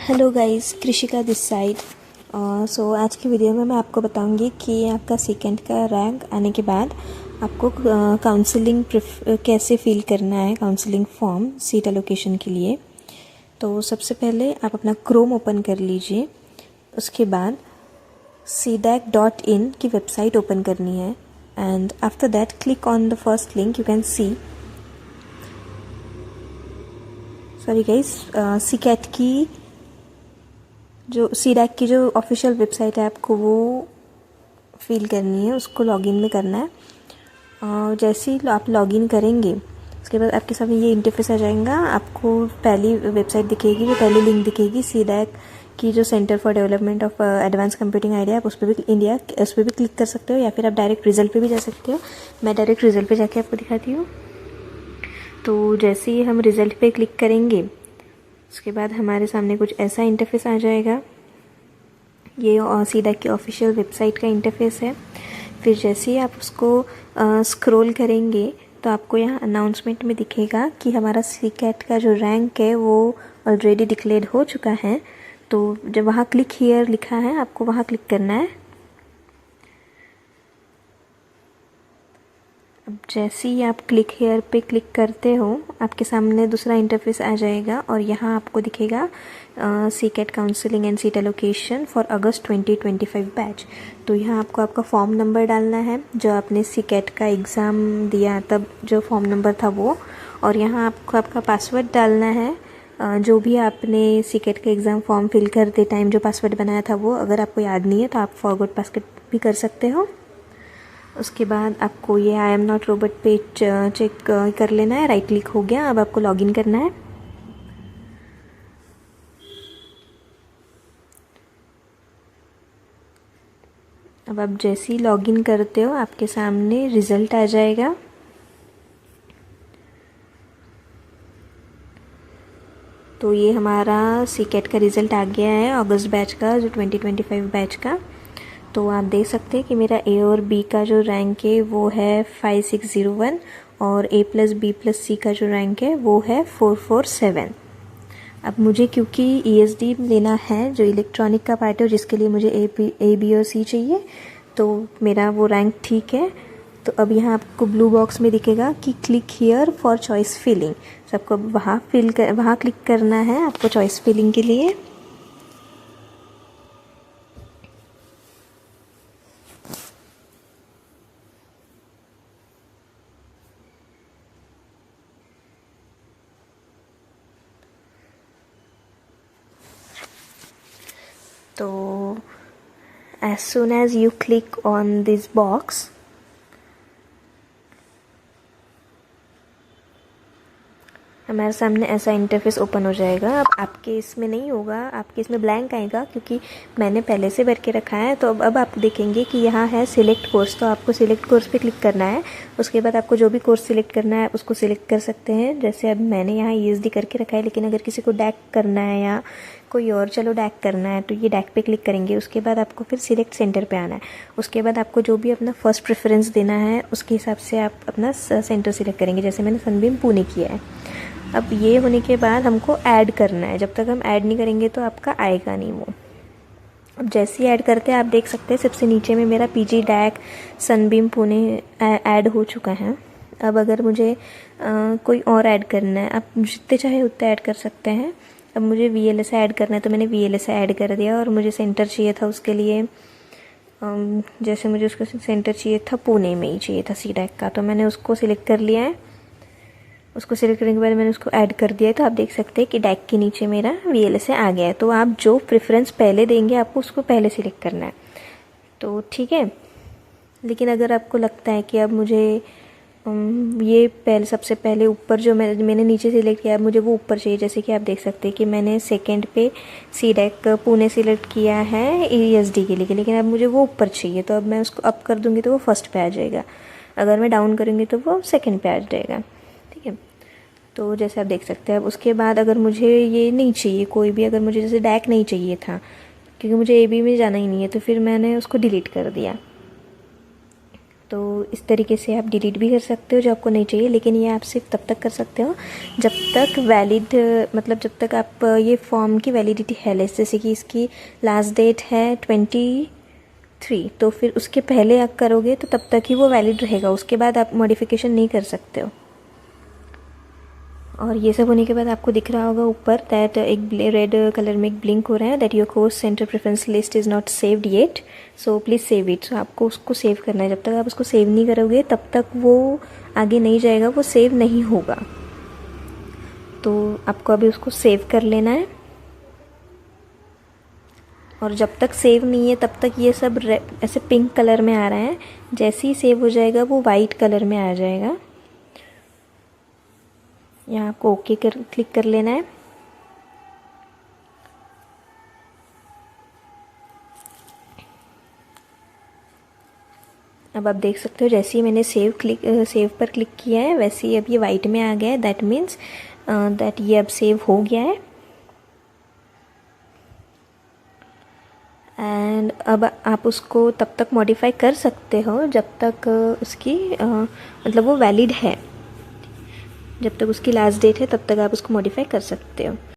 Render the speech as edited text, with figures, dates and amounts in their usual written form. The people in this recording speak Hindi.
Hello guys, Krishika this side. So आज की वीडियो में मैं आपको बताऊंगी कि आपका सेकंड का रैंक आने के बाद आपको काउंसलिंग कैसे फिल करना है, काउंसलिंग फॉर्म सीट एलोकेशन के लिए। तो सबसे पहले आप अपना क्रोम ओपन कर लीजिए। उसके बाद cdac.in की वेबसाइट ओपन करनी है and after that click on the first link. You can see, sorry guys, CCAT की जो सीडैक की जो ऑफिशियल वेबसाइट है आपको वो फिल करनी है, उसको लॉगिन में करना है। और जैसे ही आप लॉगिन करेंगे उसके बाद आपके सामने ये इंटरफेस आ जाएगा। आपको पहली वेबसाइट दिखेगी, जो पहली लिंक दिखेगी सीडैक की, जो centre for development of advance computing idea, आप उस पर भी उस पर भी क्लिक कर सकते हो या फिर आप डायरेक्ट रिजल्ट पे भी जा सकते हो। मैं डायरेक्ट रिजल्ट पे जाके आपको दिखाती हूँ। तो जैसे ही हम रिजल्ट पे क्लिक करेंगे उसके बाद हमारे सामने कुछ ऐसा इंटरफेस आ जाएगा। ये सीडैक की ऑफिशियल वेबसाइट का इंटरफेस है। फिर जैसे ही आप उसको स्क्रॉल करेंगे तो आपको यहाँ अनाउंसमेंट में दिखेगा कि हमारा सीकैट का जो रैंक है वो ऑलरेडी डिक्लेयर हो चुका है। तो जब वहाँ क्लिक हियर लिखा है, आपको वहाँ क्लिक करना है। अब जैसे ही आप क्लिक हेयर पे क्लिक करते हो आपके सामने दूसरा इंटरफेस आ जाएगा और यहाँ आपको दिखेगा CCAT counselling and seat allocation for August 2025 batch. तो यहाँ आपको आपका फॉर्म नंबर डालना है, जो आपने सीकैट का एग्ज़ाम दिया तब जो फॉर्म नंबर था वो, और यहाँ आपको आपका पासवर्ड डालना है। जो भी आपने सीकैट का एग्ज़ाम फॉर्म फिल करते टाइम जो पासवर्ड बनाया था वो, अगर आपको याद नहीं है तो आप फॉरगॉट पासवर्ड भी कर सकते हो। उसके बाद आपको ये I am not robot page check कर लेना है। राइट क्लिक हो गया। अब आपको लॉगिन करना है। अब आप जैसे ही लॉगिन करते हो आपके सामने रिज़ल्ट आ जाएगा। तो ये हमारा सीकैट का रिज़ल्ट आ गया है अगस्त बैच का, जो 2025 बैच का। तो आप देख सकते हैं कि मेरा ए और बी का जो रैंक है वो है 5601 और ए प्लस बी प्लस सी का जो रैंक है वो है 447। अब मुझे क्योंकि ईएसडी लेना है, जो इलेक्ट्रॉनिक का पार्ट है, जिसके लिए मुझे ए बी और सी चाहिए, तो मेरा वो रैंक ठीक है। तो अब यहाँ आपको ब्लू बॉक्स में दिखेगा कि click here for choice filling. तो आपको वहाँ क्लिक करना है आपको चॉइस फिलिंग के लिए। तो as soon as you click on this box, हमारे सामने ऐसा इंटरफेस ओपन हो जाएगा। अब आपके इसमें नहीं होगा, आपके इसमें ब्लैंक आएगा क्योंकि मैंने पहले से भर के रखा है। तो अब आप देखेंगे कि यहाँ है सिलेक्ट कोर्स, तो आपको सिलेक्ट कोर्स पे क्लिक करना है। उसके बाद आपको जो भी कोर्स सिलेक्ट करना है उसको सिलेक्ट कर सकते हैं। जैसे अब मैंने यहाँ ईएसडी करके रखा है, लेकिन अगर किसी को डैक करना है या कोई और चलो डैक करना है तो ये डैक पे क्लिक करेंगे। उसके बाद आपको फिर सिलेक्ट सेंटर पे आना है। उसके बाद आपको जो भी अपना फर्स्ट प्रेफरेंस देना है उसके हिसाब से आप अपना सेंटर सिलेक्ट करेंगे। जैसे मैंने सनबीम पुणे किया है। अब ये होने के बाद हमको ऐड करना है। जब तक हम ऐड नहीं करेंगे तो आपका आएगा नहीं वो। अब जैसे ही ऐड करते हैं आप देख सकते हैं सबसे नीचे में मेरा PG DAC Sunbeam Pune add हो चुका है। अब अगर मुझे कोई और ऐड करना है, आप जितने चाहे उतने ऐड कर सकते हैं। अब मुझे वीएलएस ऐड करना है तो मैंने वीएलएस ऐड कर दिया, और मुझे सेंटर चाहिए था उसके लिए, जैसे मुझे उसका सेंटर चाहिए था पुणे में ही चाहिए था सीडैक का, तो मैंने उसको सिलेक्ट कर लिया है। उसको सिलेक्ट करने के बाद मैंने उसको ऐड कर दिया है। तो आप देख सकते हैं कि डैक के नीचे मेरा वीएलएस आ गया है। तो आप जो प्रेफरेंस पहले देंगे आपको उसको पहले सिलेक्ट करना है। तो ठीक है। लेकिन अगर आपको लगता है कि अब मुझे ये सबसे पहले ऊपर जो मैंने नीचे सिलेक्ट किया, मुझे वो ऊपर चाहिए, जैसे कि आप देख सकते हैं कि मैंने सेकंड पे सीडैक पुणे सिलेक्ट किया है ईएसडी के लिए, लेकिन अब मुझे वो ऊपर चाहिए। तो अब मैं उसको अप कर दूँगी तो वो फर्स्ट पे आ जाएगा, अगर मैं डाउन करूँगी तो वो सेकेंड पे आ जाएगा। ठीक है। तो जैसे आप देख सकते हैं। अब उसके बाद अगर मुझे ये नहीं चाहिए कोई भी, अगर मुझे जैसे डैक नहीं चाहिए था क्योंकि मुझे एबी में जाना ही नहीं है, तो फिर मैंने उसको डिलीट कर दिया। तो इस तरीके से आप डिलीट भी कर सकते हो जो आपको नहीं चाहिए, लेकिन ये आप सिर्फ तब तक कर सकते हो जब तक वैलिड, मतलब जब तक आप ये फॉर्म की वैलिडिटी है लेस, जैसे कि इसकी लास्ट डेट है 23, तो फिर उसके पहले आप करोगे तो तब तक ही वो वैलिड रहेगा, उसके बाद आप मॉडिफिकेशन नहीं कर सकते हो। और ये सब होने के बाद आपको दिख रहा होगा ऊपर दैट एक रेड कलर में एक ब्लिंक हो रहा है that your course centre preference list is not saved yet, so please save it. So आपको उसको सेव करना है, जब तक आप उसको सेव नहीं करोगे तब तक वो आगे नहीं जाएगा, वो सेव नहीं होगा। तो आपको अभी उसको सेव कर लेना है, और जब तक सेव नहीं है तब तक ये सब ऐसे पिंक कलर में आ रहा है, जैसे ही सेव हो जाएगा वो वाइट कलर में आ जाएगा। यहाँ आपको ओके क्लिक कर लेना है। अब आप देख सकते हो जैसे ही मैंने सेव पर क्लिक किया है वैसे ही अब ये वाइट में आ गया है, दैट मीन्स दैट ये अब सेव हो गया है। एंड अब आप उसको तब तक मॉडिफाई कर सकते हो जब तक उसकी मतलब वो वैलिड है, जब तक उसकी लास्ट डेट है तब तक आप उसको मॉडिफाई कर सकते हो।